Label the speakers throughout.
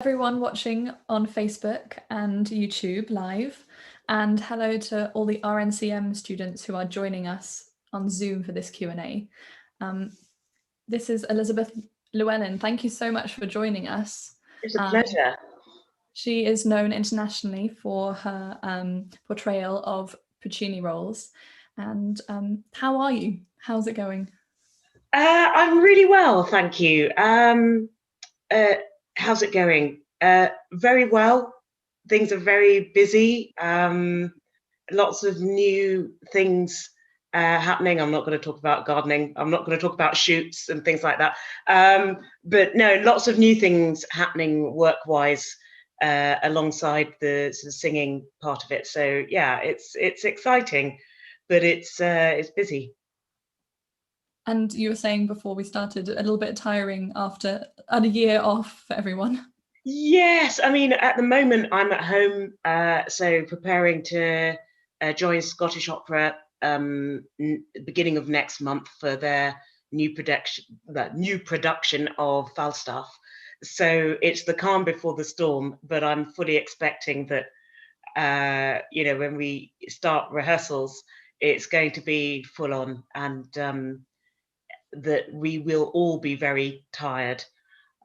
Speaker 1: Everyone watching on Facebook and YouTube live, and hello to all the RNCM students who are joining us on Zoom for this Q&A. This is Elizabeth Llewellyn. Thank you so much for joining us.
Speaker 2: It's a pleasure.
Speaker 1: She is known internationally for her portrayal of Puccini roles. And how are you? How's it going?
Speaker 2: I'm really well, thank you. How's it going? Very well. Things are very busy. Lots of new things happening. I'm not going to talk about gardening. I'm not going to talk about shoots and things like that. But no, lots of new things happening work-wise alongside the sort of singing part of it. So yeah, it's exciting, but it's busy.
Speaker 1: And you were saying before we started, a little bit tiring after a year off for everyone.
Speaker 2: Yes, I mean, at the moment I'm at home, so preparing to join Scottish Opera beginning of next month for their new production of Falstaff. So it's the calm before the storm, but I'm fully expecting that, when we start rehearsals, it's going to be full on, and that we will all be very tired.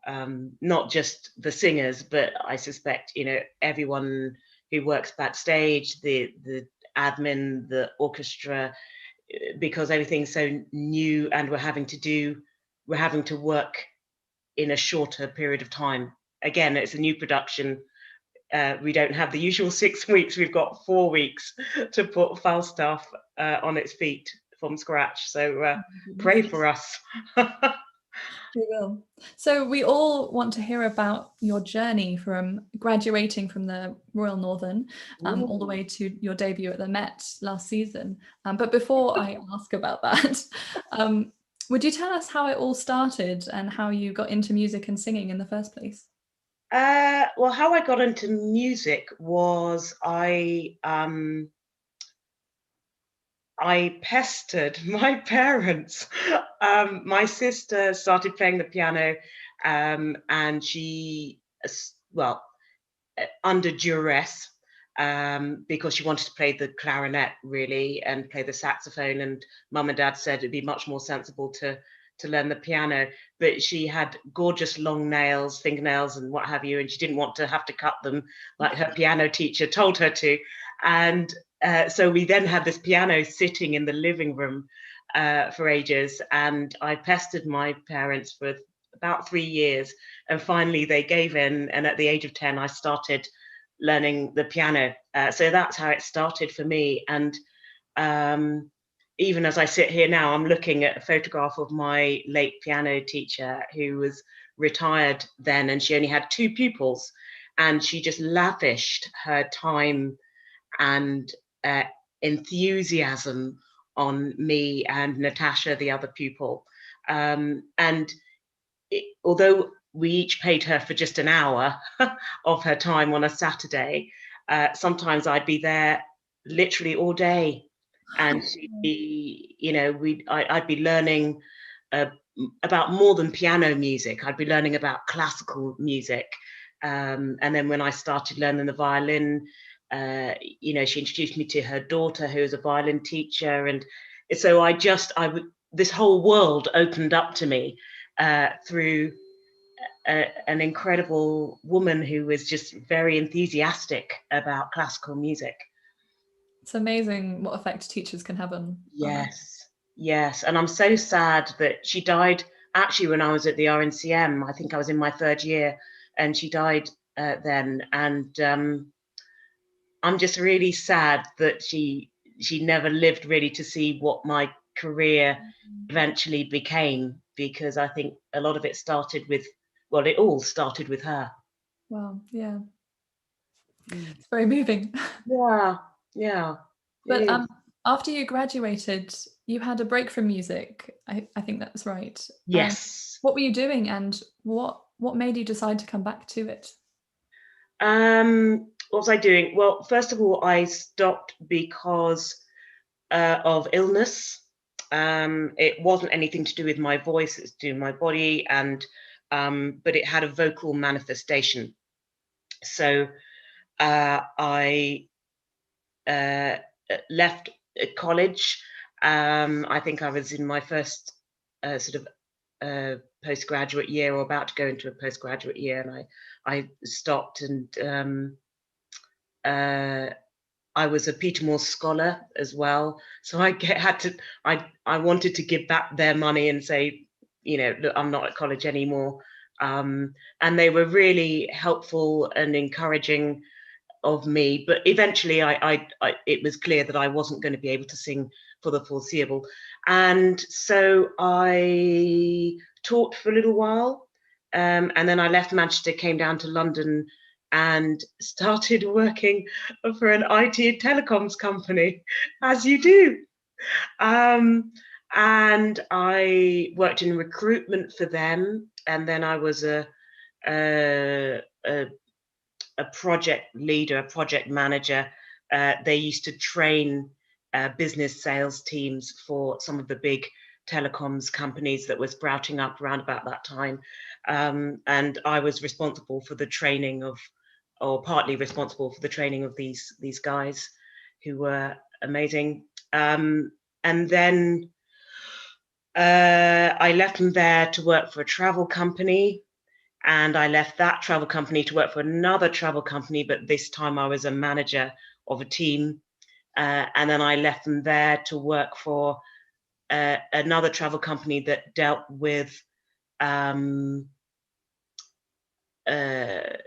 Speaker 2: Not just the singers, but I suspect, everyone who works backstage, the admin, the orchestra, because everything's so new and we're having to work in a shorter period of time. Again, it's a new production. We don't have the usual 6 weeks. We've got 4 weeks to put Falstaff on its feet from scratch. So pray for us.
Speaker 1: We will. So we all want to hear about your journey from graduating from the Royal Northern all the way to your debut at the Met last season. But before I ask about that, would you tell us how it all started and how you got into music and singing in the first place?
Speaker 2: Well, how I got into music was I pestered my parents. My sister started playing the piano, and she, well, under duress, because she wanted to play the clarinet really and play the saxophone, and mum and dad said it'd be much more sensible to learn the piano, but she had gorgeous long nails, fingernails and what have you, and she didn't want to have to cut them like her piano teacher told her to. And so we then had this piano sitting in the living room for ages, and I pestered my parents for about 3 years, and finally they gave in, and at the age of 10 I started learning the piano. So that's how it started for me. And even as I sit here now, I'm looking at a photograph of my late piano teacher who was retired then, and she only had 2 pupils, and she just lavished her time and enthusiasm on me and Natasha, the other pupil. Although we each paid her for just an hour of her time on a Saturday, sometimes I'd be there literally all day, and she'd be, I'd be learning about more than piano music. I'd be learning about classical music, and then when I started learning the violin, she introduced me to her daughter, who was a violin teacher, and so this whole world opened up to me through an incredible woman who was just very enthusiastic about classical music.
Speaker 1: It's amazing what effect teachers can have on.
Speaker 2: Yes. And I'm so sad that she died actually when I was at the RNCM. I think I was in my 3rd year, and she died then. And I'm just really sad that she never lived really to see what my career eventually became, because I think a lot of it started with, well, it all started with her.
Speaker 1: Wow, yeah. It's very moving.
Speaker 2: Yeah.
Speaker 1: But after you graduated, you had a break from music. I think that's right.
Speaker 2: Yes.
Speaker 1: What were you doing, and what made you decide to come back to it?
Speaker 2: What was I doing? Well, first of all, I stopped because of illness. It wasn't anything to do with my voice, it's to do with my body, and but it had a vocal manifestation. So I left college. I think I was in my first sort of postgraduate year, or about to go into a postgraduate year, and I stopped, and I was a Petermore scholar as well, so I wanted to give back their money and say, look, I'm not at college anymore. And they were really helpful and encouraging of me, but eventually it was clear that I wasn't going to be able to sing for the foreseeable. And so I taught for a little while, and then I left Manchester, came down to London, and started working for an IT and telecoms company, as you do. And I worked in recruitment for them, and then I was a project leader, a project manager. They used to train business sales teams for some of the big telecoms companies that were sprouting up around about that time. And I was responsible for the training of, or partly responsible for the training of these guys who were amazing. And then I left them there to work for a travel company. And I left that travel company to work for another travel company, but this time I was a manager of a team. And then I left them there to work for another travel company that dealt with I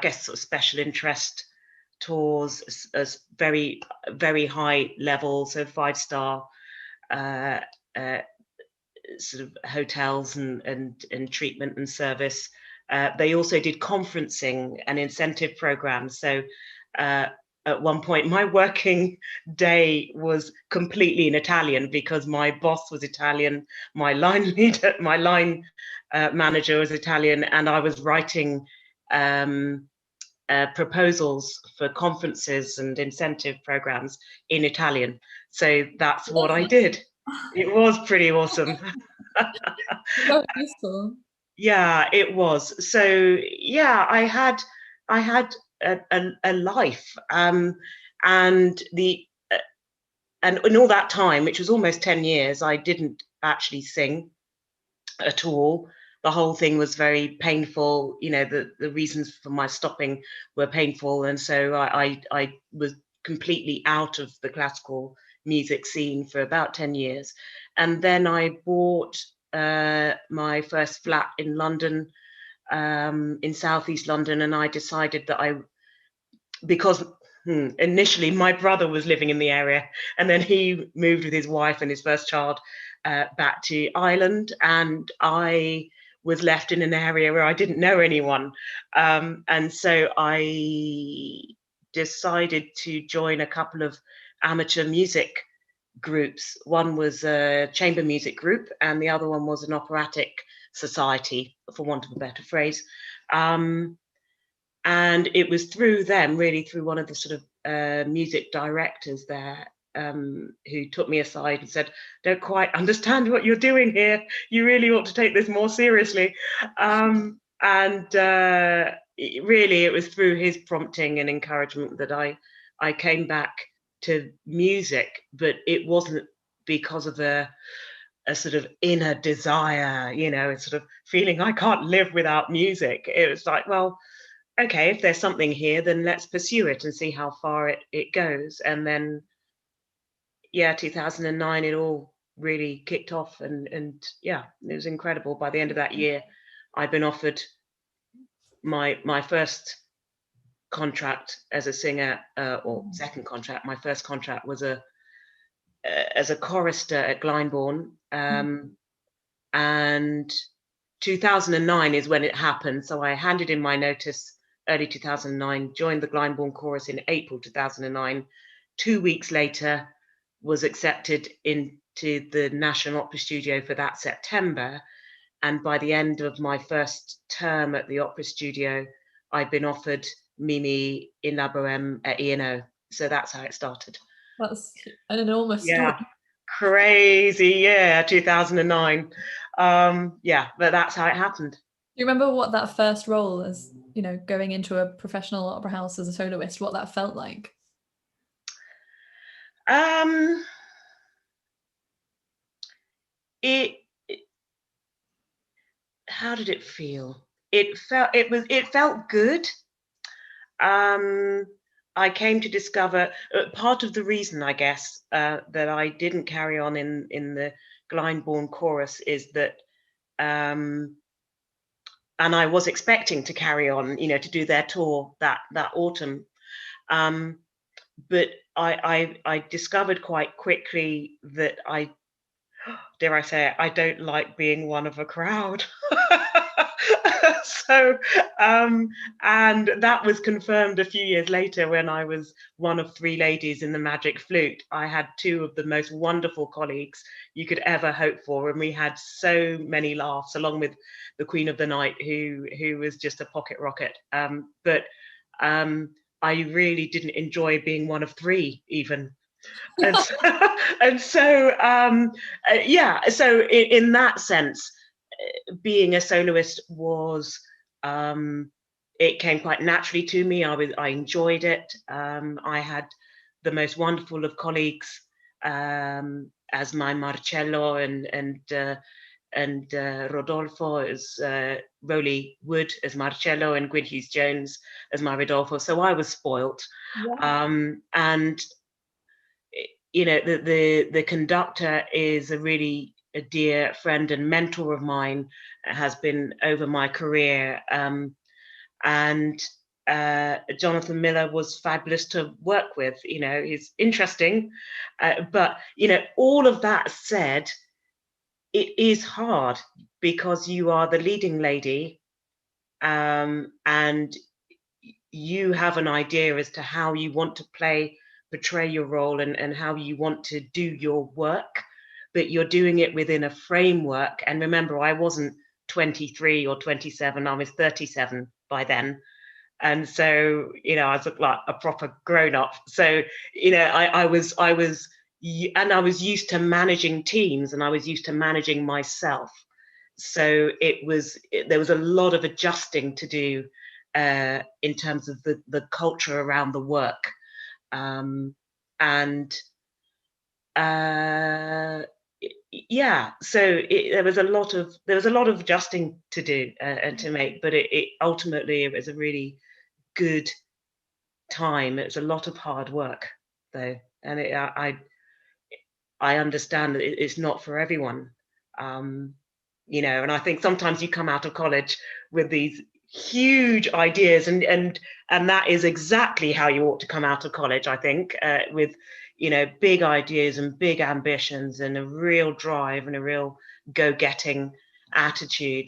Speaker 2: guess sort of special interest tours, as very, very high level, so 5-star sort of hotels and treatment and service. They also did conferencing and incentive programs. So at one point, my working day was completely in Italian because my boss was Italian, my line leader, my line manager was Italian, and I was writing proposals for conferences and incentive programs in Italian. So that's what I did. It was pretty awesome.
Speaker 1: Very useful.
Speaker 2: Yeah, it was. So yeah, I had a life, and the and in all that time, which was almost 10 years, I didn't actually sing at all. The whole thing was very painful. The reasons for my stopping were painful, and so I was completely out of the classical music scene for about 10 years. And then I bought my first flat in London, in southeast London, and I decided that because initially my brother was living in the area, and then he moved with his wife and his first child back to Ireland, and I was left in an area where I didn't know anyone. And so I decided to join a couple of amateur music groups. One was a chamber music group, and the other one was an operatic society, for want of a better phrase. And it was through them, really through one of the sort of music directors there, who took me aside and said, "Don't quite understand what you're doing here. You really ought to take this more seriously." And really, it was through his prompting and encouragement that I came back to music, but it wasn't because of a sort of inner desire, a sort of feeling I can't live without music. It was like, well, okay, if there's something here, then let's pursue it and see how far it goes. And then, yeah, 2009, it all really kicked off, and yeah, it was incredible. By the end of that year, I'd been offered my first contract as a singer, or second contract. My first contract was as a chorister at Glyndebourne, and 2009 is when it happened. So I handed in my notice early 2009, joined the Glyndebourne chorus in April 2009. 2 weeks later, was accepted into the National Opera Studio for that September. And by the end of my first term at the Opera Studio, I'd been offered Mimi in La Boheme at E&O. So that's how it started.
Speaker 1: That's an enormous story.
Speaker 2: Yeah, crazy year, 2009. Yeah, but that's how it happened.
Speaker 1: you remember what that first role as, going into a professional opera house as a soloist, what that felt like?
Speaker 2: Um, it, how did it feel? It felt good. I came to discover part of the reason, I guess, that I didn't carry on in the Glyndebourne chorus is that, and I was expecting to carry on, to do their tour that autumn, but I discovered quite quickly that dare I say it, I don't like being one of a crowd. So, and that was confirmed a few years later when I was one of three ladies in the Magic Flute. I had two of the most wonderful colleagues you could ever hope for, and we had so many laughs, along with the Queen of the Night, who was just a pocket rocket. But I really didn't enjoy being one of three, even. And so, and so yeah, so in that sense, being a soloist was, it came quite naturally to me. I enjoyed it. I had the most wonderful of colleagues, as my Marcello and Rodolfo as Rowley Wood as Marcello, and Gwyn Hughes Jones as my Rodolfo. So I was spoilt.
Speaker 1: Yeah.
Speaker 2: And the conductor is a really a dear friend and mentor of mine, has been over my career, and Jonathan Miller was fabulous to work with. He's interesting, but all of that said, it is hard because you are the leading lady, and you have an idea as to how you want to portray your role, and how you want to do your work, but you're doing it within a framework. And remember, I wasn't 23 or 27, I was 37 by then. And so, I was like a proper grown up. So, I was, and I was used to managing teams, and I was used to managing myself. So there was a lot of adjusting to do, in terms of the culture around the work, and yeah. So there was a lot of adjusting to do, and to make, but it ultimately it was a really good time. It's a lot of hard work, though, and I understand that it's not for everyone. And I think sometimes you come out of college with these huge ideas, and that is exactly how you ought to come out of college, I think, with big ideas and big ambitions and a real drive and a real go-getting attitude.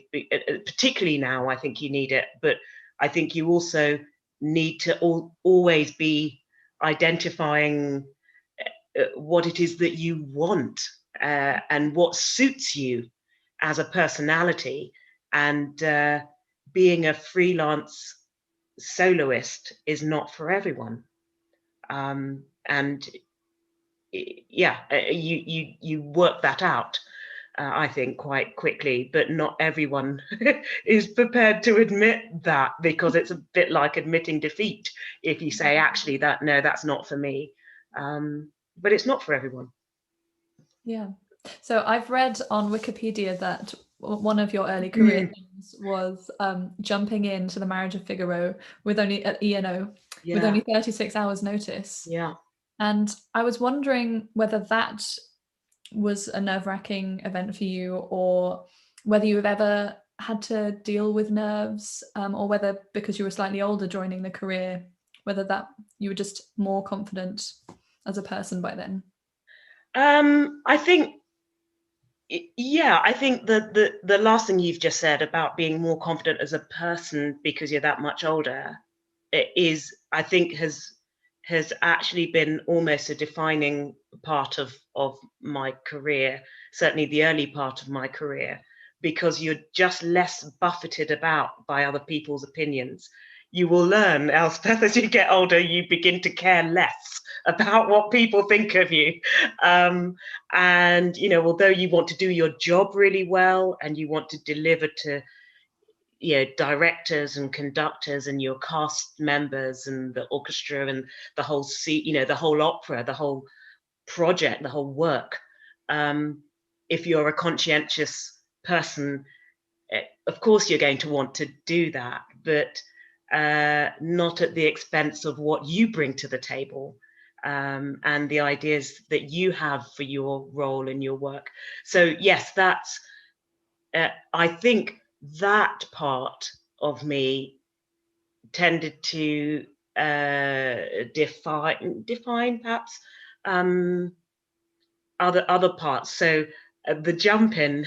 Speaker 2: Particularly now, I think you need it, but I think you also need to always be identifying what it is that you want, and what suits you as a personality. And being a freelance soloist is not for everyone. And yeah, you work that out, I think, quite quickly, but not everyone is prepared to admit that, because it's a bit like admitting defeat if you say, actually, no, that's not for me. But it's not for everyone.
Speaker 1: Yeah. So I've read on Wikipedia that one of your early career things was jumping into the Marriage of Figaro with only at ENO with only 36 hours notice.
Speaker 2: Yeah.
Speaker 1: And I was wondering whether that was a nerve-wracking event for you, or whether you have ever had to deal with nerves, or whether, because you were slightly older joining the career, whether that you were just more confident as a person by then.
Speaker 2: I think, yeah, I think the last thing you've just said about being more confident as a person because you're that much older, I think has actually been almost a defining part of my career, certainly the early part of my career, because you're just less buffeted about by other people's opinions. You will learn, Elspeth, as you get older, you begin to care less about what people think of you. And although you want to do your job really well and you want to deliver to directors and conductors and your cast members and the orchestra and the whole the whole opera, the whole project, the whole work. If you're a conscientious person, of course you're going to want to do that, but not at the expense of what you bring to the table, and the ideas that you have for your role in your work. So yes, that's I think that part of me tended to define perhaps other parts. So the jumping,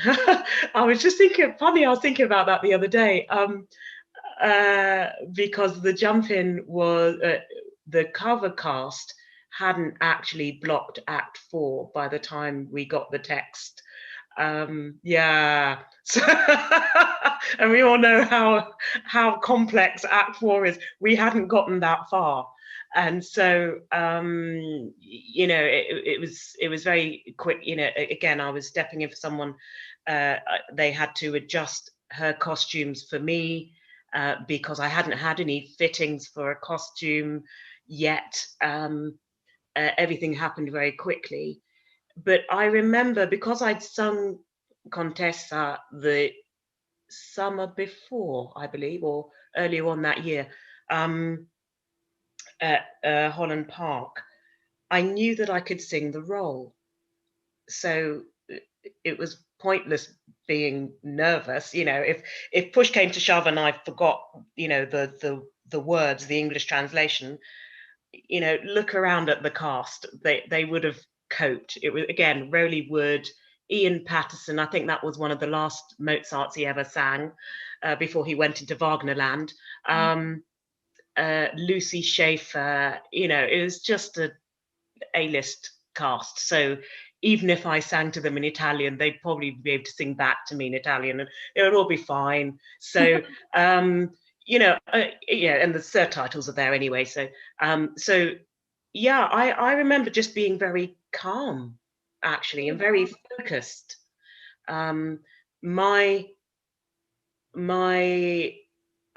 Speaker 2: I was just thinking, funny, I was thinking about that the other day, because the jumping was the cover cast hadn't actually blocked Act 4 by the time we got the text. Yeah. So, and we all know how complex Act 4 is. We hadn't gotten that far, and so it was very quick. Again, I was stepping in for someone. They had to adjust her costumes for me because I hadn't had any fittings for a costume yet. Everything happened very quickly. But I remember, because I'd sung Contessa the summer before, I believe, or earlier on that year, at Holland Park, I knew that I could sing the role. So it was pointless being nervous. If push came to shove and I forgot, the words, the English translation, look around at the cast. They would have coped. It was, again, Rowley Wood, Ian Patterson. I think that was one of the last Mozarts he ever sang before he went into Wagnerland. Lucy Schaefer. It was just a A-list cast. So even if I sang to them in Italian, they'd probably be able to sing back to me in Italian, and it would all be fine. So and the subtitles are there anyway. So yeah, I remember just being very calm, actually, and very focused. My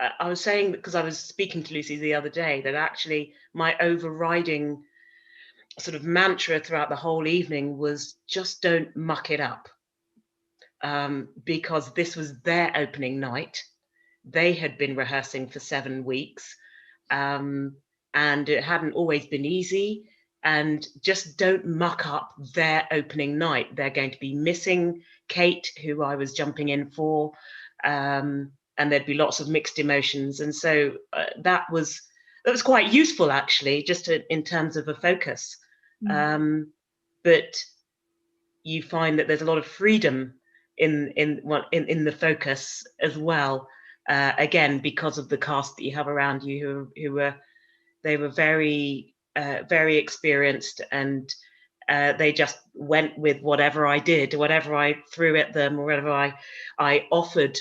Speaker 2: I was saying, because I was speaking to Lucy the other day, that actually my overriding sort of mantra throughout the whole evening was just don't muck it up, because this was their opening night. They had been rehearsing for 7 weeks, and it hadn't always been easy. And just don't muck up their opening night. They're going to be missing Kate, who I was jumping in for, and there'd be lots of mixed emotions. And so that was quite useful, actually, just in terms of a focus. But you find that there's a lot of freedom in the focus as well. Again, because of the cast that you have around you, who were very very experienced, and they just went with whatever I did, whatever I threw at them, or whatever I offered.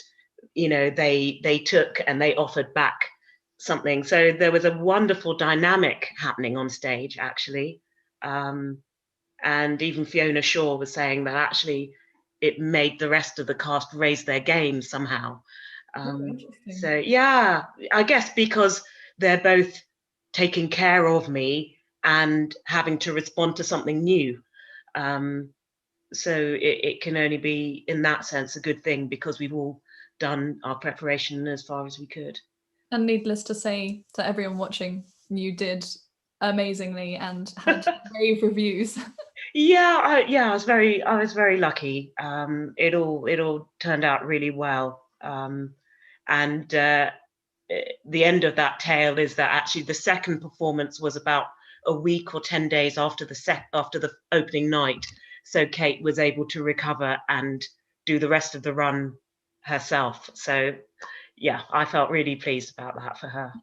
Speaker 2: They took and they offered back something. So there was a wonderful dynamic happening on stage, actually. And even Fiona Shaw was saying that actually it made the rest of the cast raise their game somehow. So yeah, I guess because they're both taking care of me and having to respond to something new. So it can only be, in that sense, a good thing, because we've all done our preparation as far as we could.
Speaker 1: And needless to say, to everyone watching, you did amazingly and had rave reviews.
Speaker 2: Yeah, I was very lucky. It all turned out really well. And the end of that tale is that actually the second performance was about a week or 10 days after the opening night. So Kate was able to recover and do the rest of the run herself. So yeah, I felt really pleased about that for her.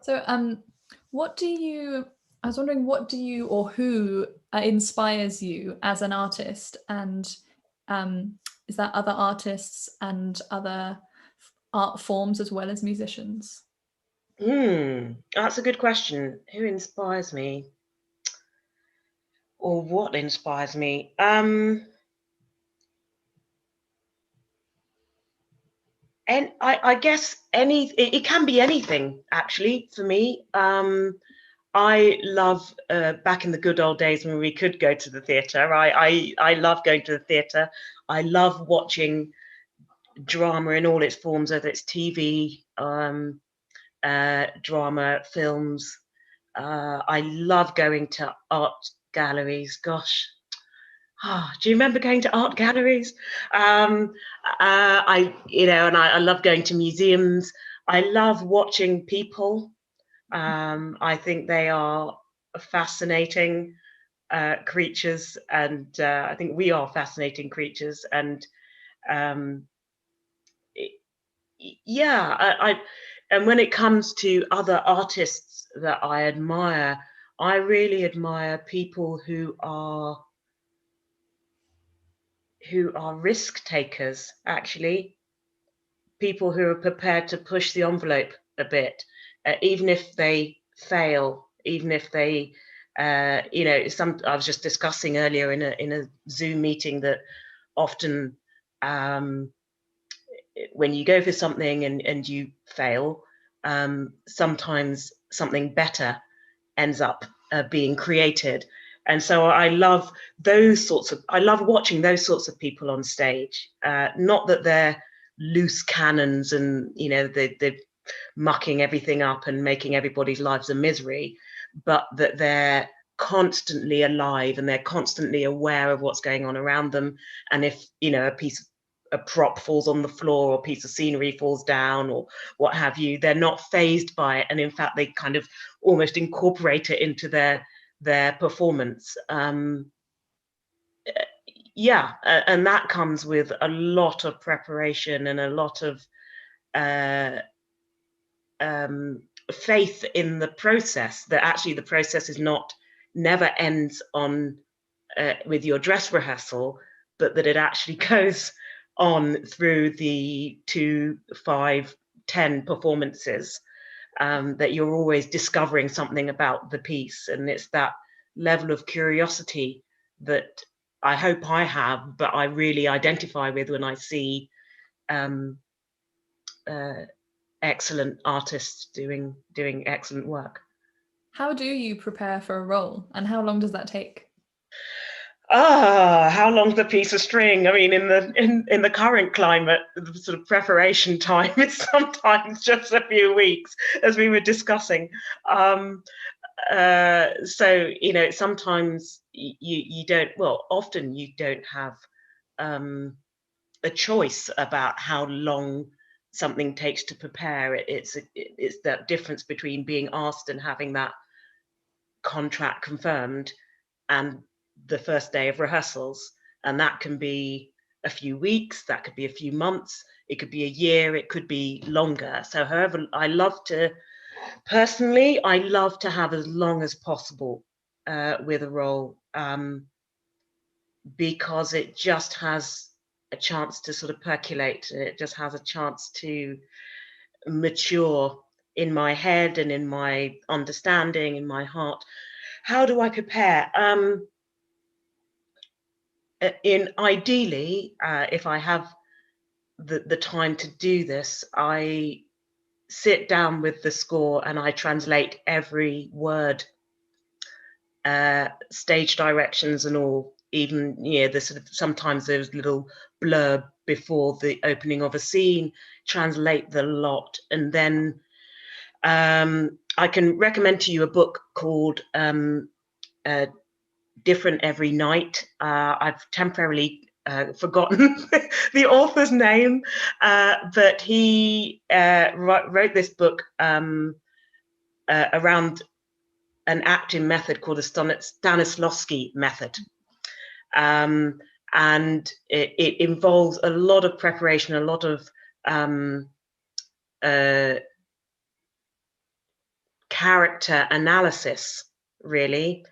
Speaker 1: So I was wondering, what do you, or who inspires you as an artist? And is that other artists and other art forms as well as musicians?
Speaker 2: That's a good question. Who inspires me? Or what inspires me? And I guess it can be anything actually for me. I love back in the good old days when we could go to the theatre. I love going to the theatre. I love watching drama in all its forms, whether it's TV, drama, films. I love going to art galleries. Gosh, do you remember going to art galleries? I love going to museums. I love watching people. I think they are fascinating creatures, and I think we are fascinating creatures. And um, yeah, and when it comes to other artists that I really admire people who are risk takers, actually, people who are prepared to push the envelope a bit, even if they fail, even if they, I was just discussing earlier in a Zoom meeting that often um, when you go for something and you fail, sometimes something better ends up being created. And so I love watching those sorts of people on stage. Not that they're loose cannons and, they're mucking everything up and making everybody's lives a misery, but that they're constantly alive and they're constantly aware of what's going on around them. And if, a prop falls on the floor or a piece of scenery falls down or what have you, they're not fazed by it. And in fact, they kind of almost incorporate it into their performance. And that comes with a lot of preparation and a lot of uh, faith in the process, that actually the process is not never ends on with your dress rehearsal, but that it actually goes on through the 2, 5, 10 performances, that you're always discovering something about the piece. And it's that level of curiosity that I hope I have, but I really identify with when I see um, uh, excellent artists doing excellent work.
Speaker 1: How do you prepare for a role, and how long does that take?
Speaker 2: How long's a piece of string? I mean, in the current climate, the sort of preparation time is sometimes just a few weeks, as we were discussing. So sometimes you don't. Well, often you don't have a choice about how long something takes to prepare. It's that difference between being asked and having that contract confirmed, and the first day of rehearsals. And that can be a few weeks, that could be a few months, it could be a year, it could be longer. So however, I love to have as long as possible with a role, because it just has a chance to sort of percolate. It just has a chance to mature in my head and in my understanding, in my heart. How do I prepare? Ideally, if I have the time to do this, I sit down with the score and I translate every word, stage directions and all. Even the sort of sometimes there's little blurb before the opening of a scene. Translate the lot, and then I can recommend to you a book called Different Every Night. I've temporarily forgotten the author's name, but he wrote this book around an acting method called the Stanislavski method. And it involves a lot of preparation, a lot of character analysis, really.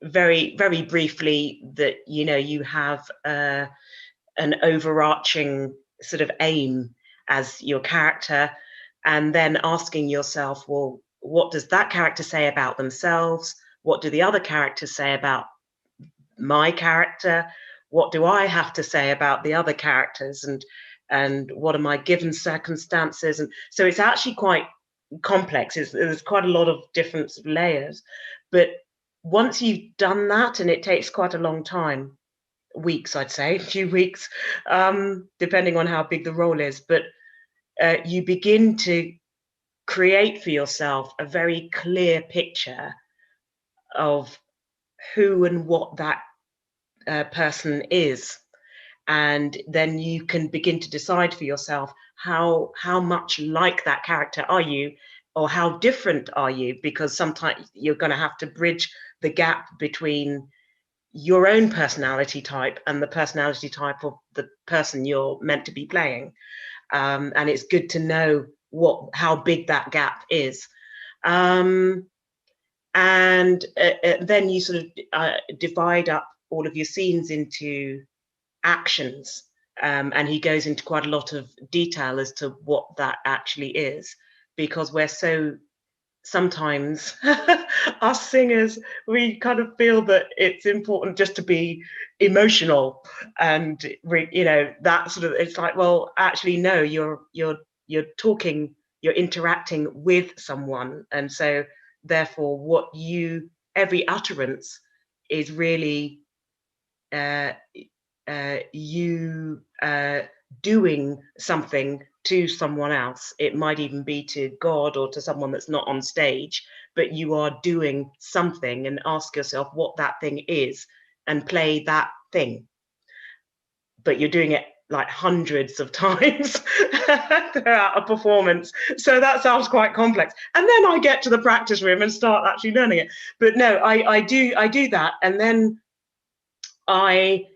Speaker 2: Very, very briefly, that you have an overarching sort of aim as your character, and then asking yourself, well, what does that character say about themselves? What do the other characters say about my character? What do I have to say about the other characters? And and what are my given circumstances, and so it's actually quite complex. There's quite a lot of different layers, but once you've done that, and it takes quite a long time, weeks, I'd say, a few weeks, depending on how big the role is, but you begin to create for yourself a very clear picture of who and what that person is, and then you can begin to decide for yourself how much like that character are you, or how different are you, because sometimes you're going to have to bridge the gap between your own personality type and the personality type of the person you're meant to be playing. And it's good to know how big that gap is. Um, and then you sort of divide up all of your scenes into actions, and he goes into quite a lot of detail as to what that actually is, because we're so sometimes us singers, we kind of feel that it's important just to be emotional, and that sort of, it's like, well, actually no, you're talking, you're interacting with someone, and so therefore every utterance is really uh, you doing something to someone else. It might even be to God or to someone that's not on stage, but you are doing something, and ask yourself what that thing is and play that thing. But you're doing it like hundreds of times throughout a performance. So that sounds quite complex. And then I get to the practice room and start actually learning it. But no, I do that. And then I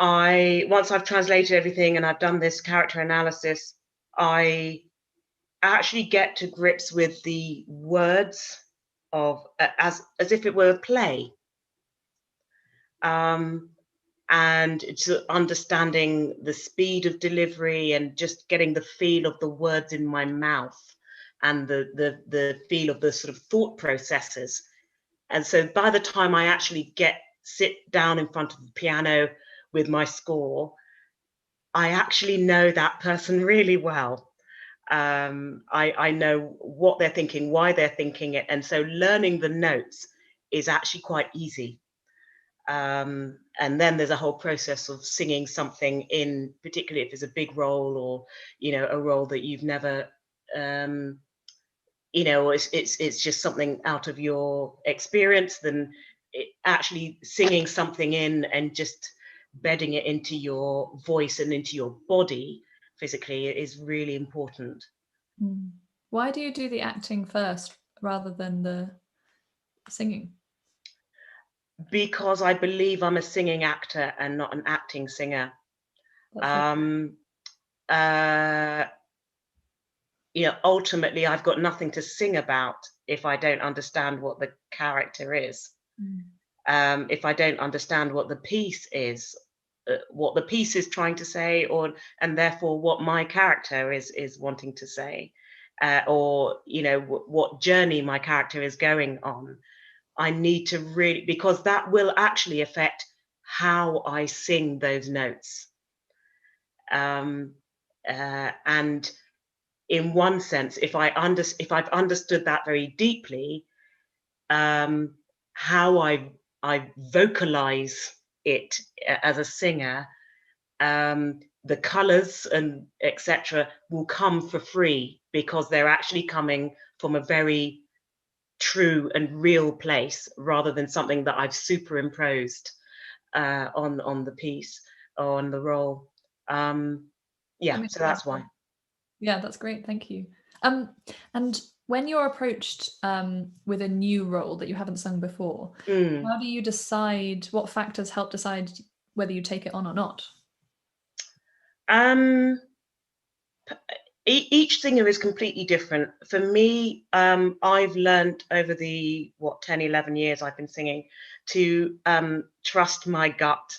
Speaker 2: once I've translated everything and I've done this character analysis, I actually get to grips with the words of as if it were a play, and to understanding the speed of delivery and just getting the feel of the words in my mouth, and the feel of the sort of thought processes. And so by the time I actually sit down in front of the piano with my score, I actually know that person really well. I know what they're thinking, why they're thinking it, and so learning the notes is actually quite easy. And then there's a whole process of singing something in, particularly if it's a big role, or a role that you've never, it's just something out of your experience. Then actually singing something in and just bedding it into your voice and into your body physically is really important.
Speaker 1: Why do you do the acting first rather than the singing?
Speaker 2: Because I believe I'm a singing actor and not an acting singer. Um, uh, ultimately, I've got nothing to sing about if I don't understand what the character is. If I don't understand what the piece is, what the piece is trying to say, and therefore what my character is wanting to say, or what journey my character is going on. I need to really, because that will actually affect how I sing those notes. And in one sense, if I've understood that very deeply, how I vocalize it as a singer, the colors and etc. will come for free, because they're actually coming from a very true and real place, rather than something that I've superimposed on the piece or on the role. Yeah, so that's why.
Speaker 1: Yeah, that's great. Thank you. And when you're approached with a new role that you haven't sung before, how do you decide, what factors help decide whether you take it on or not?
Speaker 2: Each singer is completely different. For me, I've learned over the 10, 11 years I've been singing to trust my gut.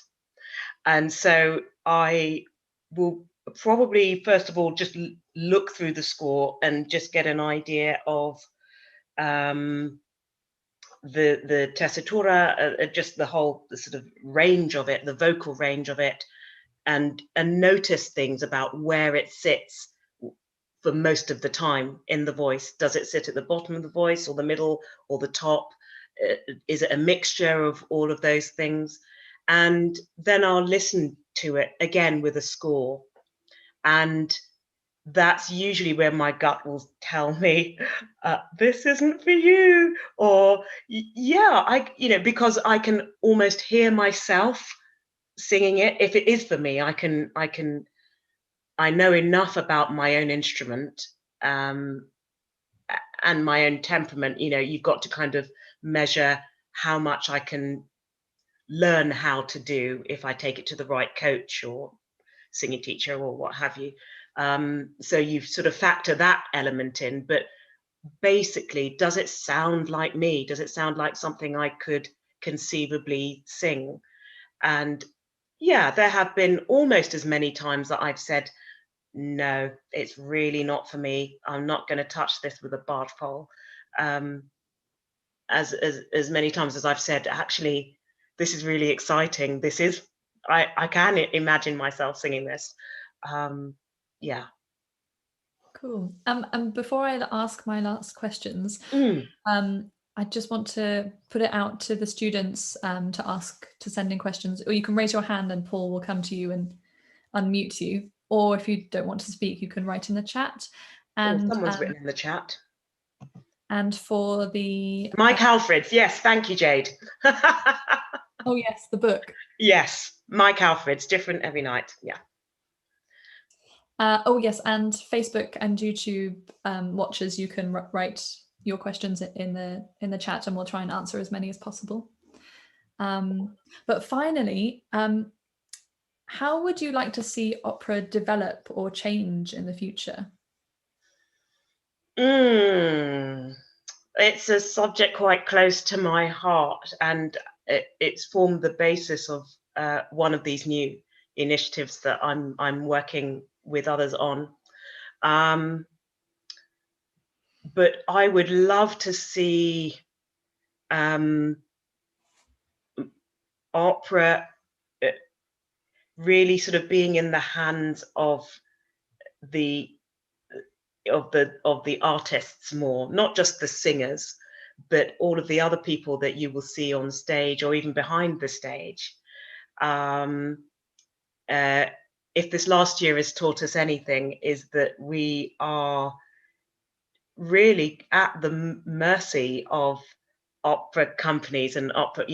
Speaker 2: And so I will probably, first of all, just look through the score and just get an idea of the tessitura, just the sort of range of it, the vocal range of it, and notice things about where it sits for most of the time in the voice. Does it sit at the bottom of the voice, or the middle, or the top? Is it a mixture of all of those things? And then I'll listen to it again with a score. And that's usually where my gut will tell me, this isn't for you. Or, yeah, because I can almost hear myself singing it. If it is for me, I know enough about my own instrument, and my own temperament. You've got to kind of measure how much I can learn how to do if I take it to the right coach or singing teacher or what have you. So you sort of factor that element in. But basically, does it sound like me? Does it sound like something I could conceivably sing? And yeah, there have been almost as many times that I've said, no, it's really not for me. I'm not going to touch this with a barge pole. As many times as I've said, actually, this is really exciting. I can imagine myself singing this. Yeah.
Speaker 1: Cool. And before I ask my last questions,
Speaker 2: Mm.
Speaker 1: I just want to put it out to the students to send in questions, or you can raise your hand and Paul will come to you and unmute you. Or if you don't want to speak, you can write in the chat. And
Speaker 2: Someone's written in the chat.
Speaker 1: And for the
Speaker 2: Mike Alfreds, yes, thank you, Jade.
Speaker 1: Oh yes, the book.
Speaker 2: Yes, Mike Alfreds, different every night. Yeah.
Speaker 1: Oh yes, and Facebook and YouTube watchers, you can write your questions in the chat, and we'll try and answer as many as possible. But finally, how would you like to see opera develop or change in the future?
Speaker 2: It's a subject quite close to my heart, and it's formed the basis of one of these new initiatives that I'm working with others on. But I would love to see opera really sort of being in the hands of the artists more, not just the singers, but all of the other people that you will see on stage or even behind the stage. If this last year has taught us anything, is that we are really at the mercy of opera companies and opera,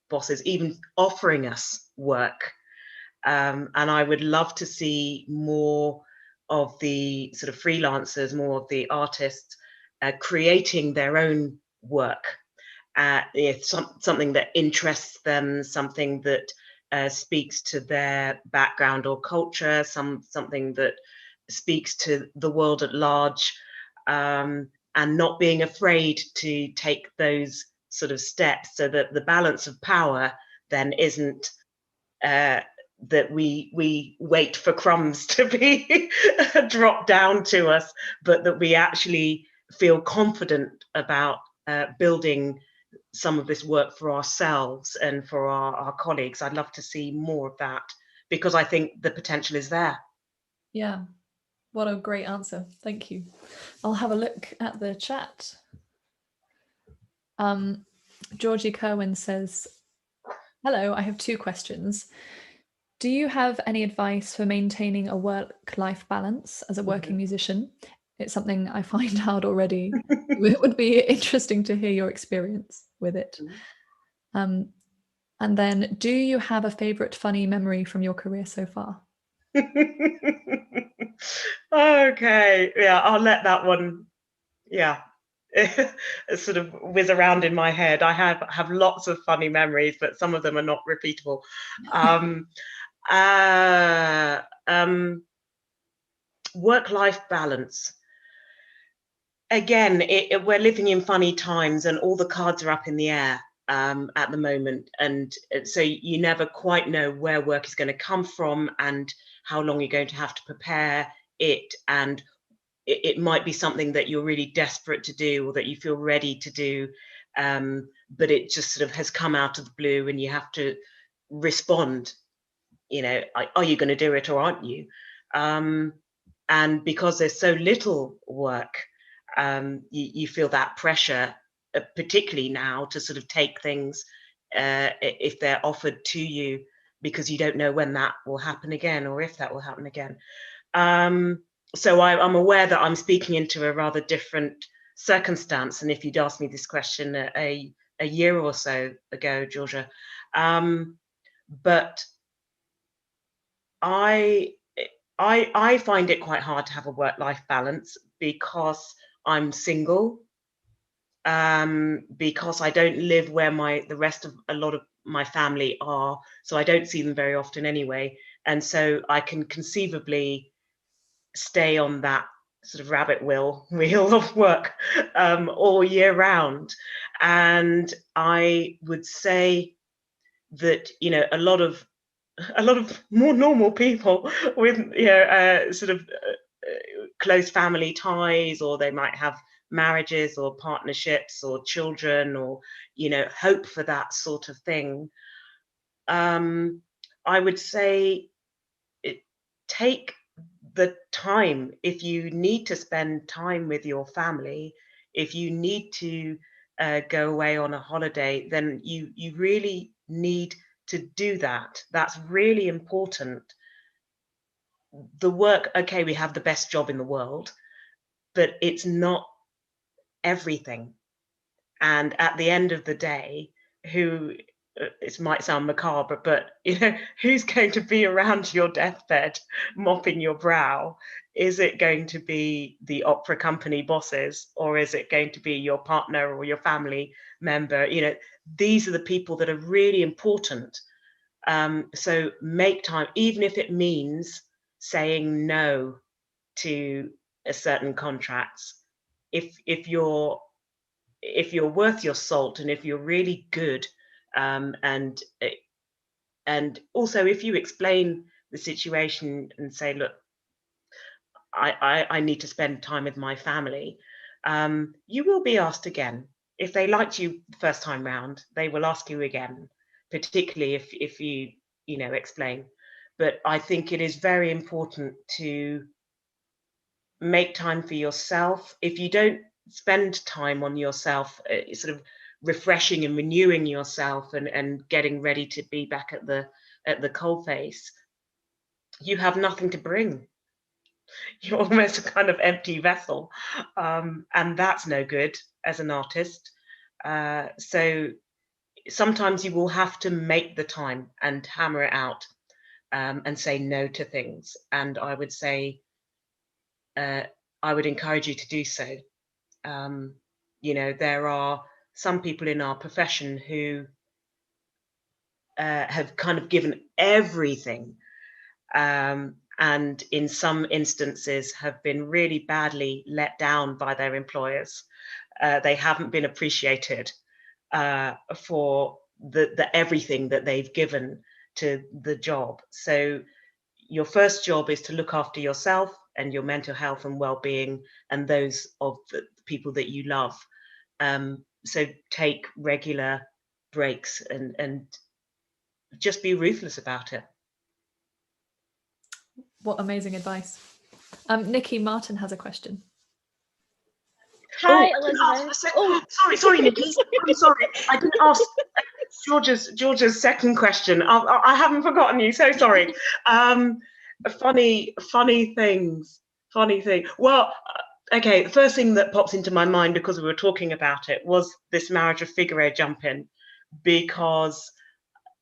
Speaker 2: bosses, even offering us work. And I would love to see more of the sort of freelancers, more of the artists creating their own work. Something that interests them, something that speaks to their background or culture, something that speaks to the world at large, and not being afraid to take those sort of steps, so that the balance of power then isn't that we wait for crumbs to be dropped down to us, but that we actually feel confident about building some of this work for ourselves and for our colleagues. I'd love to see more of that, because I think the potential is there.
Speaker 1: Yeah, what a great answer. Thank you. I'll have a look at the chat. Georgie Kerwin says, hello, I have 2 questions. Do you have any advice for maintaining a work-life balance as a working musician? It's something I find hard already. It would be interesting to hear your experience with it. And then, do you have a favorite funny memory from your career so far?
Speaker 2: Okay, yeah, I'll let that one, yeah, sort of whiz around in my head. I have lots of funny memories, but some of them are not repeatable. Work-life balance. Again, we're living in funny times, and all the cards are up in the air at the moment, and so you never quite know where work is going to come from and how long you're going to have to prepare it, and it might be something that you're really desperate to do or that you feel ready to do, but it just sort of has come out of the blue and you have to respond you know, are you going to do it or aren't you? And because there's so little work, you feel that pressure, particularly now, to sort of take things if they're offered to you, because you don't know when that will happen again or if that will happen again. So I'm aware that I'm speaking into a rather different circumstance than if you'd asked me this question a year or so ago, Georgia. But I I find it quite hard to have a work-life balance because I'm single, because I don't live where the rest of a lot of my family are, so I don't see them very often anyway, and so I can conceivably stay on that sort of rabbit wheel of work all year round. And I would say that, you know, a lot of more normal people with, you know, sort of close family ties, or they might have marriages or partnerships or children, or, you know, hope for that sort of thing. I would say take the time. If you need to spend time with your family, if you need to go away on a holiday, then you really need to do that. That's really important. The work, okay, we have the best job in the world, but it's not everything. And at the end of the day, who it might sound macabre, but, you know, who's going to be around your deathbed mopping your brow? Is it going to be the opera company bosses, or is it going to be your partner or your family member? You know, these are the people that are really important. So make time, even if it means saying no to a certain contracts. If you're worth your salt, and if you're really good, um, and and also if you explain the situation and say, look, I need to spend time with my family, you will be asked again. If they liked you the first time round, they will ask you again, particularly if you know, explain. But I think it is very important to make time for yourself. If you don't spend time on yourself, sort of refreshing and renewing yourself, and getting ready to be back at the coalface, you have nothing to bring. You're almost a kind of empty vessel, and that's no good as an artist. So sometimes you will have to make the time and hammer it out, and say no to things. And I would say, I would encourage you to do so. Um, you know, there are some people in our profession who have kind of given everything, and in some instances have been really badly let down by their employers. They haven't been appreciated for the everything that they've given to the job. So your first job is to look after yourself and your mental health and well-being, and those of the people that you love. So take regular breaks, and just be ruthless about it.
Speaker 1: What amazing advice. Nikki, Martin has a question.
Speaker 3: Hi,
Speaker 2: Oh, I didn't ask
Speaker 3: Elizabeth. Oh,
Speaker 2: sorry, Nikki. I'm sorry. I didn't ask George's second question. I haven't forgotten you. So sorry. Um, funny things. Funny thing. Well, okay. The first thing that pops into my mind, because we were talking about it, was this Marriage of Figaro jump in, because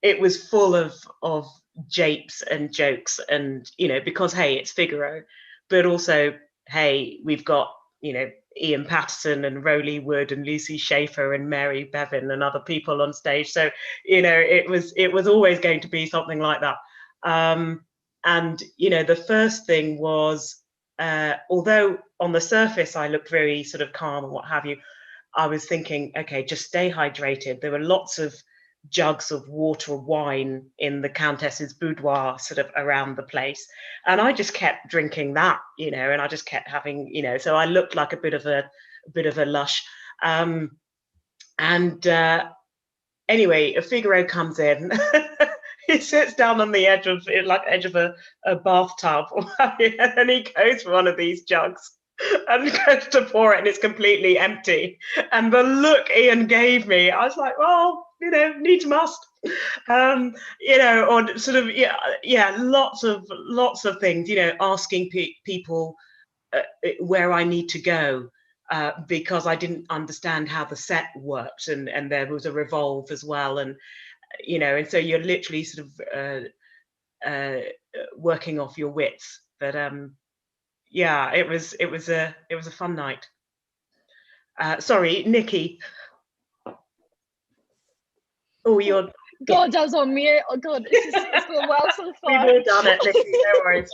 Speaker 2: it was full of japes and jokes, and, you know, because hey, it's Figaro, but also, hey, we've got, you know, Ian Patterson and Rowley Wood and Lucy Schaefer and Mary Bevan and other people on stage. So, you know, it was always going to be something like that. And, you know, the first thing was, although on the surface I looked very sort of calm and what have you, I was thinking, okay, just stay hydrated. There were lots of jugs of water or wine in the Countess's boudoir sort of around the place. And I just kept drinking that, you know, and I just kept having, you know, so I looked like a bit of a lush. And anyway, Figaro comes in. he sits down on the edge of a bathtub, and then he goes for one of these jugs and goes to pour it, and it's completely empty. And the look Ian gave me, I was like, well, needs must. Or sort of, lots of things, asking people where I need to go, because I didn't understand how the set worked, and there was a revolve as well, and and so you're literally sort of working off your wits. But yeah, it was a fun night. Sorry, Nikki. Oh, you're.
Speaker 3: God, I was on mute. Oh God, it's going well so far.
Speaker 2: We've all done it, Nikki. No worries.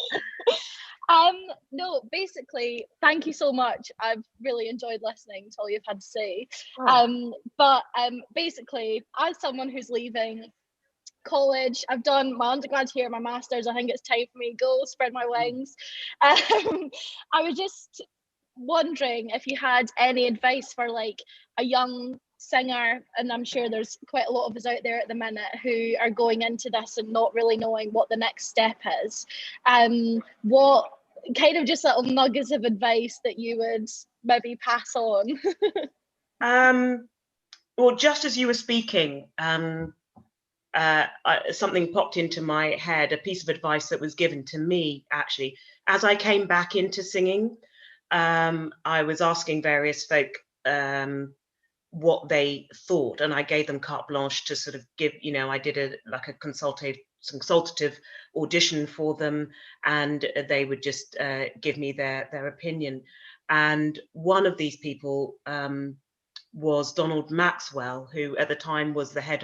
Speaker 3: No, basically, thank you so much. I've really enjoyed listening to all you've had to say. But basically, as someone who's leaving college, I've done my undergrad here, my master's. I think it's time for me to go spread my wings. I was just wondering if you had any advice for like a young singer, and I'm sure there's quite a lot of us out there at the minute who are going into this and not really knowing what the next step is. What kind of just little nuggets of advice that you would maybe pass on?
Speaker 2: Well, just as you were speaking, something popped into my head, a piece of advice that was given to me actually as I came back into singing. I was asking various folk what they thought, and I gave them carte blanche to sort of give, I did a consultative audition for them, and they would just give me their opinion. And one of these people was Donald Maxwell, who at the time was the head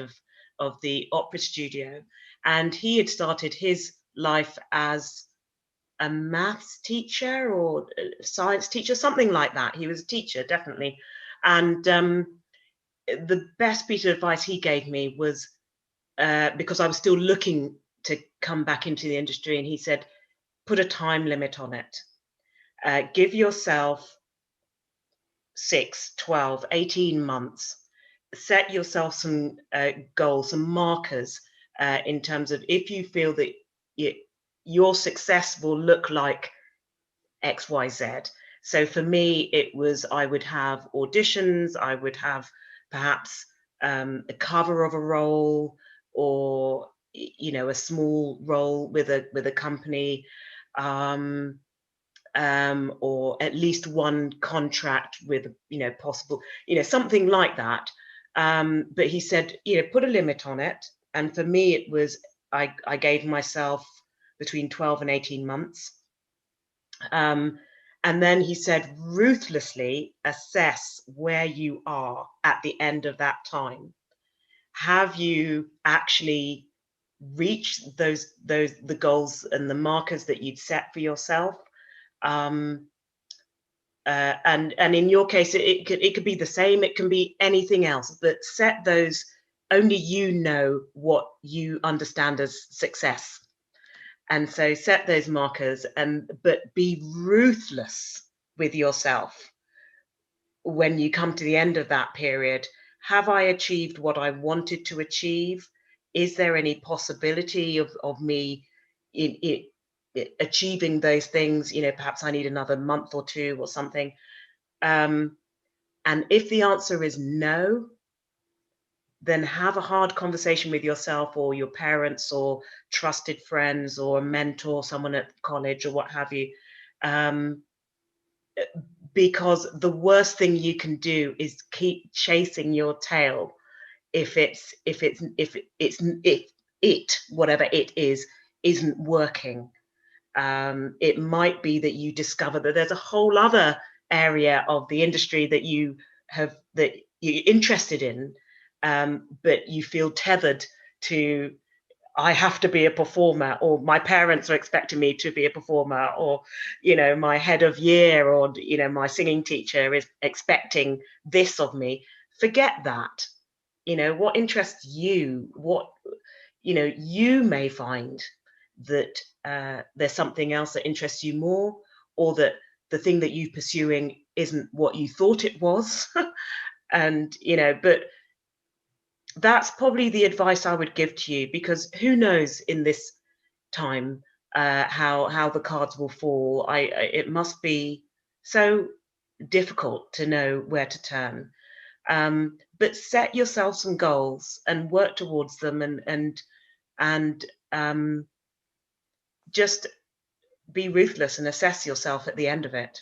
Speaker 2: of the opera studio, and he had started his life as a maths teacher or a science teacher, something like that. He was a teacher, definitely. And the best piece of advice he gave me was, because I was still looking to come back into the industry, and he said, put a time limit on it. Give yourself 6, 12, 18 months. Set yourself some goals, some markers, in terms of if you feel that your success will look like X, Y, Z. So for me, it was, I would have auditions, I would have perhaps a cover of a role, or a small role with a company, or at least one contract with possible, something like that. But he said, put a limit on it. And for me, it was, I gave myself between 12 and 18 months. And then he said, ruthlessly assess where you are at the end of that time. Have you actually reached the goals and the markers that you'd set for yourself? And in your case, it could be the same. It can be anything else. But set those. Only you know what you understand as success. And so set those markers, but be ruthless with yourself when you come to the end of that period. Have I achieved what I wanted to achieve? Is there any possibility of me in achieving those things? Perhaps I need another month or two or something. And if the answer is no, then have a hard conversation with yourself or your parents or trusted friends or a mentor, someone at college or what have you. Because the worst thing you can do is keep chasing your tail if whatever it is isn't working. It might be that you discover that there's a whole other area of the industry that you're interested in, but you feel tethered to, I have to be a performer, or my parents are expecting me to be a performer, or my head of year, or my singing teacher is expecting this of me. Forget that. What interests you, what you may find that there's something else that interests you more, or that the thing that you're pursuing isn't what you thought it was. And but that's probably the advice I would give to you, because who knows in this time how the cards will fall. It must be so difficult to know where to turn. But set yourself some goals and work towards them, and just be ruthless and assess yourself at the end of it.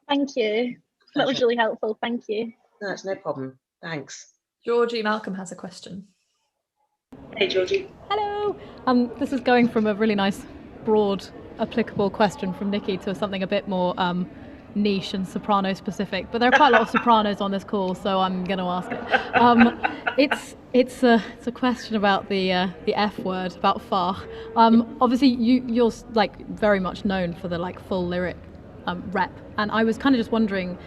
Speaker 3: Thank you. That was really helpful. Thank you.
Speaker 2: No, it's no problem. Thanks.
Speaker 1: Georgie Malcolm has a question.
Speaker 2: Hey, Georgie.
Speaker 4: Hello. This is going from a really nice, broad, applicable question from Nikki to something a bit more niche and soprano specific. But there are quite a lot of sopranos on this call, so I'm going to ask it. It's a question about the F word, about fa. Obviously, you're like very much known for the like full lyric rep, and I was kind of just wondering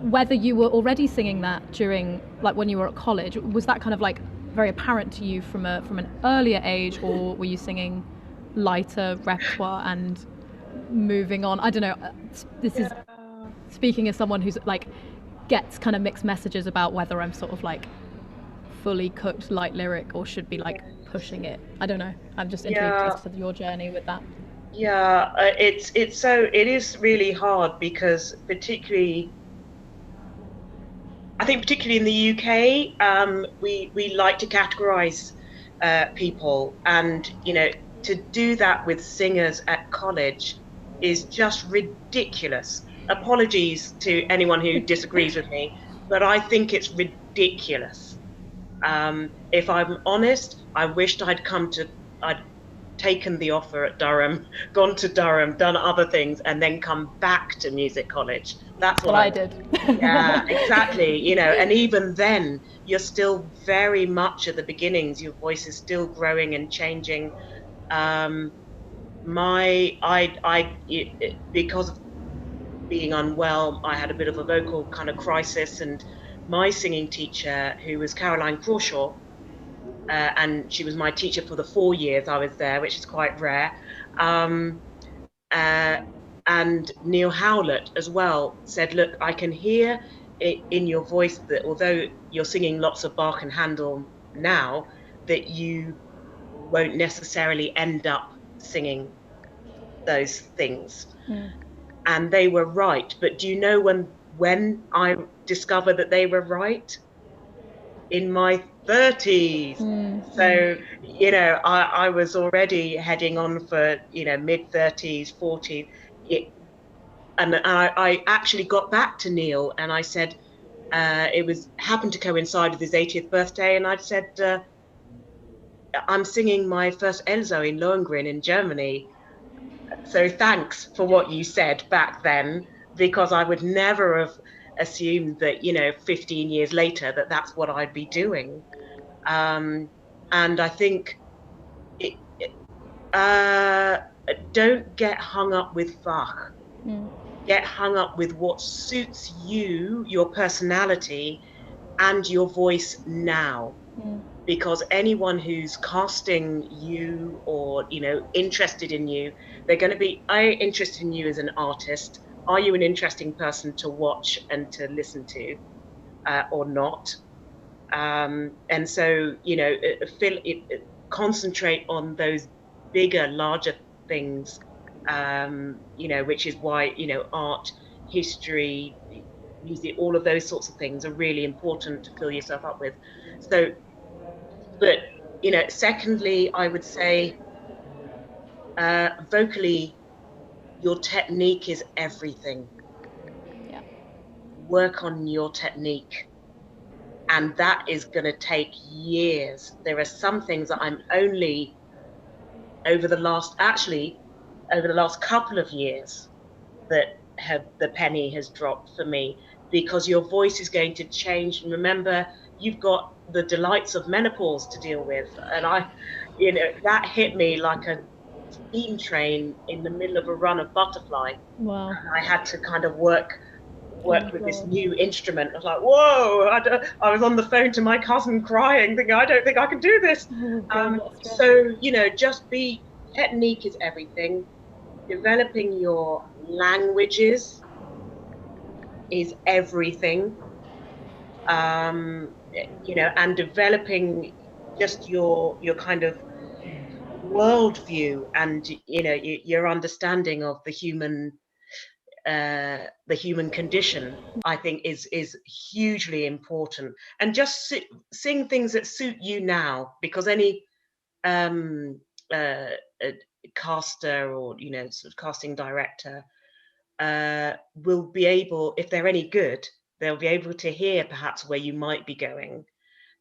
Speaker 4: whether you were already singing that during, like, when you were at college. Was that kind of like very apparent to you from an earlier age, or were you singing lighter repertoire and moving on? I don't know. This is speaking as someone who's like gets kind of mixed messages about whether I'm sort of like fully cooked light lyric or should be like pushing it. I don't know. I'm just intrigued as to your journey with that.
Speaker 2: Yeah, it is really hard, because I think particularly in the UK, we like to categorize people, and to do that with singers at college is just ridiculous. Apologies to anyone who disagrees with me, but I think it's ridiculous. If I'm honest, I wished I'd taken the offer at Durham, gone to Durham, done other things, and then come back to music college. That's what
Speaker 4: I did.
Speaker 2: Yeah, exactly. And even then, you're still very much at the beginnings. Your voice is still growing and changing. Because of being unwell, I had a bit of a vocal kind of crisis, and my singing teacher, who was Caroline Crawshaw, and she was my teacher for the 4 years I was there, which is quite rare. And Neil Howlett as well said, look, I can hear it in your voice that although you're singing lots of Bach and Handel now, that you won't necessarily end up singing those things. And they were right. But do you know when I discovered that they were right? In my 30s. So I was already heading on for mid 30s, 40s, and I actually got back to Neil and I said, it happened to coincide with his 80th birthday, and I said, I'm singing my first Elzo in Lohengrin in Germany, so thanks for what you said back then, because I would never have assumed that 15 years later that's what I'd be doing. And I think don't get hung up with Bach. Get hung up with what suits you, your personality, and your voice now. Because anyone who's casting you or interested in you, they're going to be interested in you as an artist. Are you an interesting person to watch and to listen to, or not? And so concentrate on those bigger, larger things, which is why art, history, music, all of those sorts of things are really important to fill yourself up with. So, but secondly, I would say vocally, your technique is everything. Work on your technique. And that is going to take years. There are some things that I'm only over the last couple of years that the penny has dropped for me, because your voice is going to change. And remember, you've got the delights of menopause to deal with. And that hit me like a steam train in the middle of a run of Butterfly.
Speaker 4: Wow.
Speaker 2: And I had to kind of work with this new instrument. I was like, whoa, I was on the phone to my cousin crying, thinking, I don't think I can do this. So, just technique is everything. Developing your languages is everything. and developing just your kind of worldview and your understanding of the human condition, I think is hugely important. And just seeing things that suit you now, because any um, uh, caster or sort of casting director will be able, if they're any good, they'll be able to hear perhaps where you might be going.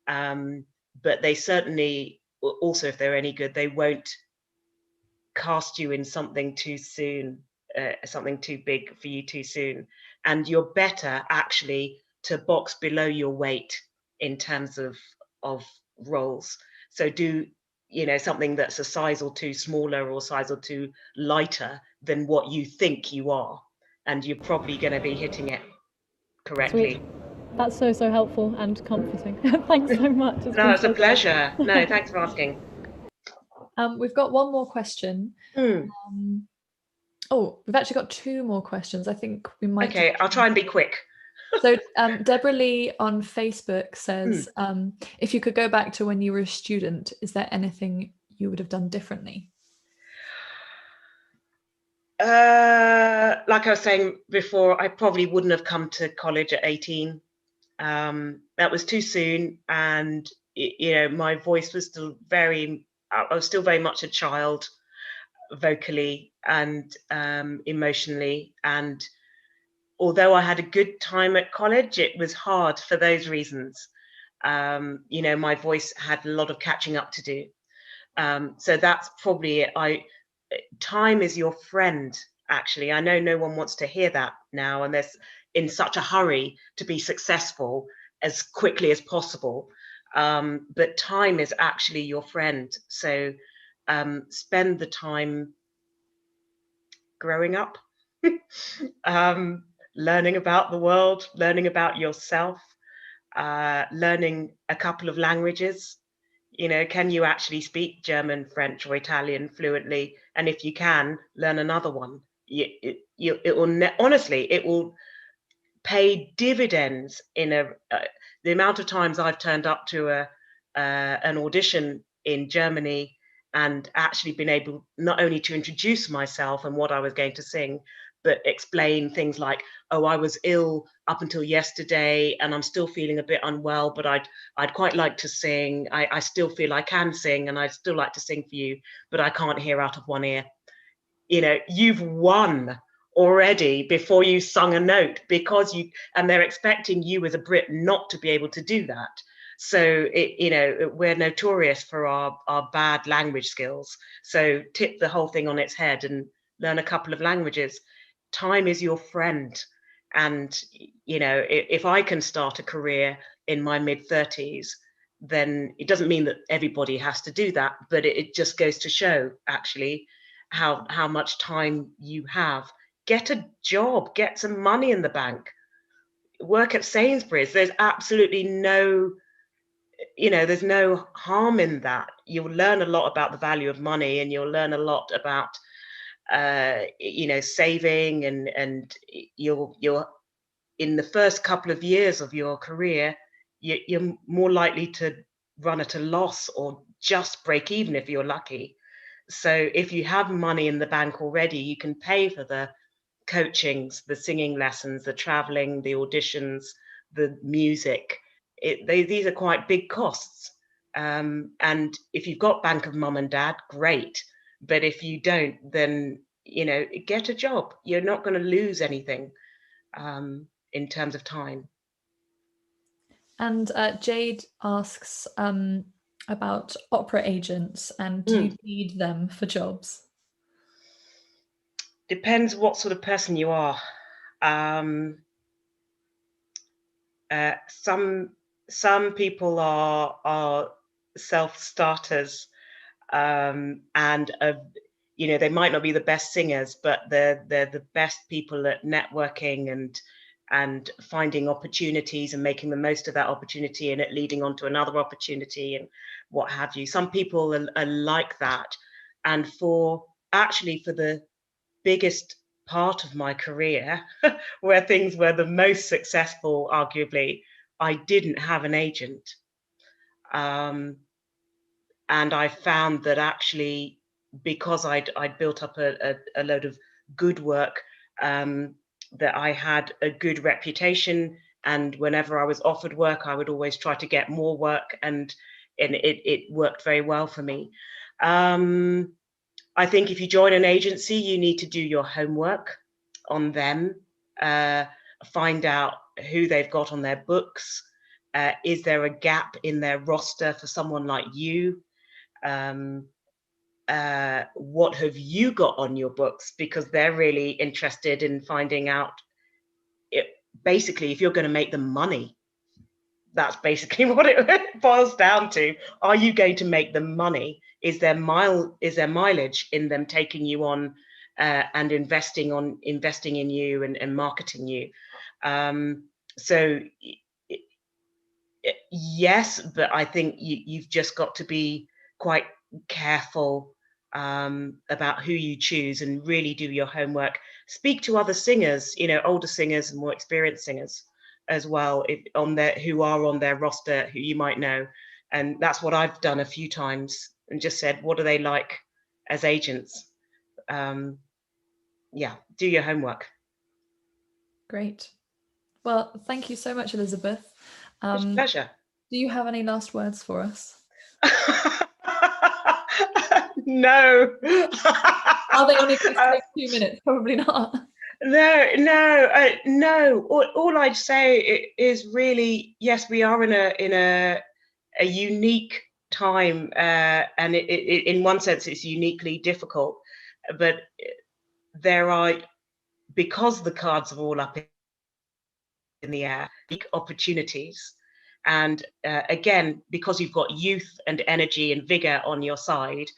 Speaker 2: But they certainly also, if they're any good, they won't cast you in something too soon, something too big for you too soon. And you're better actually to box below your weight in terms of roles. So do something that's a size or two smaller or size or two lighter than what you think you are, and you're probably going to be hitting it correctly.
Speaker 4: Sweet. That's so helpful and comforting. Thanks so much.
Speaker 2: No, it's a pleasure. No, thanks for asking.
Speaker 1: We've got one more question. We've actually got two more questions. I think we might.
Speaker 2: Okay, I'll try and be quick.
Speaker 1: So Deborah Lee on Facebook says, if you could go back to when you were a student, is there anything you would have done differently?
Speaker 2: Like I was saying before, I probably wouldn't have come to college at 18. That was too soon, and my voice was still I was still very much a child, vocally and emotionally. And although I had a good time at college, it was hard for those reasons. My voice had a lot of catching up to do. So that's probably it. Time is your friend, actually. I know no one wants to hear that now, and they're in such a hurry to be successful as quickly as possible. But time is actually your friend. So spend the time growing up, learning about the world, learning about yourself, learning a couple of languages. Can you actually speak German, French, or Italian fluently? And if you can, learn another one. Honestly, it will pay dividends in the amount of times I've turned up to an audition in Germany and actually been able not only to introduce myself and what I was going to sing, but explain things like, oh, I was ill up until yesterday and I'm still feeling a bit unwell, but I'd quite like to sing. I still feel I can sing and I'd still like to sing for you, but I can't hear out of one ear. You've won already before you sung a note, and they're expecting you as a Brit not to be able to do that. So we're notorious for our bad language skills. So tip the whole thing on its head and learn a couple of languages. Time is your friend. And, if I can start a career in my mid-30s, then it doesn't mean that everybody has to do that, but it just goes to show, actually, how much time you have. Get a job, get some money in the bank, work at Sainsbury's. There's absolutely there's no harm in that. You'll learn a lot about the value of money, and you'll learn a lot about saving, and you're in the first couple of years of your career, you're more likely to run at a loss or just break even if you're lucky. So if you have money in the bank already, you can pay for the coachings, the singing lessons, the traveling, the auditions, the music. These are quite big costs. And if you've got bank of mum and dad, great. But if you don't, then, get a job. You're not going to lose anything in terms of time.
Speaker 1: And Jade asks about opera agents, and do you need them for jobs?
Speaker 2: Depends what sort of person you are. Some people are self-starters, and they might not be the best singers, but they're the best people at networking and finding opportunities and making the most of that opportunity, and it leading on to another opportunity and what have you. Some people are like that. And for the biggest part of my career, where things were the most successful, arguably, I didn't have an agent. And I found that actually, because I'd built up a load of good work, that I had a good reputation, and whenever I was offered work, I would always try to get more work, and it worked very well for me. I think if you join an agency, you need to do your homework on them, find out who they've got on their books. Is there a gap in their roster for someone like you? What have you got on your books? Because they're really interested in finding out, basically, if you're going to make them money. That's basically what it boils down to. Are you going to make them money? Is there mileage in them taking you on and investing in you and marketing you? So yes, but I think you've just got to be quite careful about who you choose, and really do your homework. Speak to other singers, older singers and more experienced singers as well, who are on their roster, who you might know. And that's what I've done a few times, and just said, what are they like as agents? Yeah, do your homework.
Speaker 1: Great. Well, thank you so much, Elizabeth.
Speaker 2: It's a pleasure.
Speaker 1: Do you have any last words for us?
Speaker 2: No.
Speaker 1: Are they only going to take 2 minutes? Probably not.
Speaker 2: No. All I'd say is really, yes, we are in a unique time, and in one sense it's uniquely difficult, but because the cards are all up in the air, big opportunities. And again, because you've got youth and energy and vigor on your side,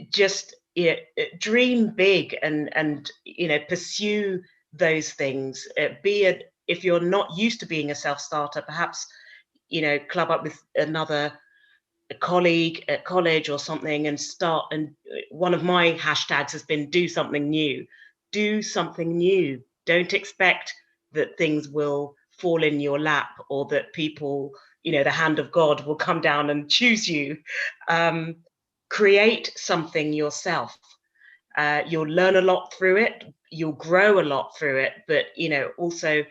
Speaker 2: just dream big and pursue those things. If you're not used to being a self-starter, perhaps club up with a colleague at college or something and start. And one of my hashtags has been do something new. Don't expect that things will fall in your lap, or that people, the hand of God will come down and choose you. Create something yourself. You'll learn a lot through it. You'll grow a lot through it. But, also,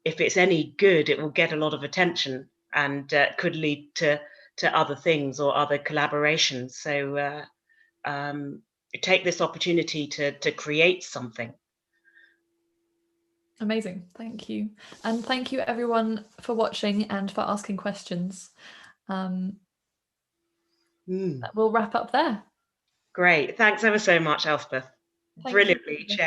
Speaker 2: if it's any good, it will get a lot of attention, and could lead to other things or other collaborations. So take this opportunity to create something.
Speaker 1: Amazing. Thank you. And thank you everyone for watching and for asking questions. We'll wrap up there.
Speaker 2: Great. Thanks ever so much, Elspeth. Brilliantly shared.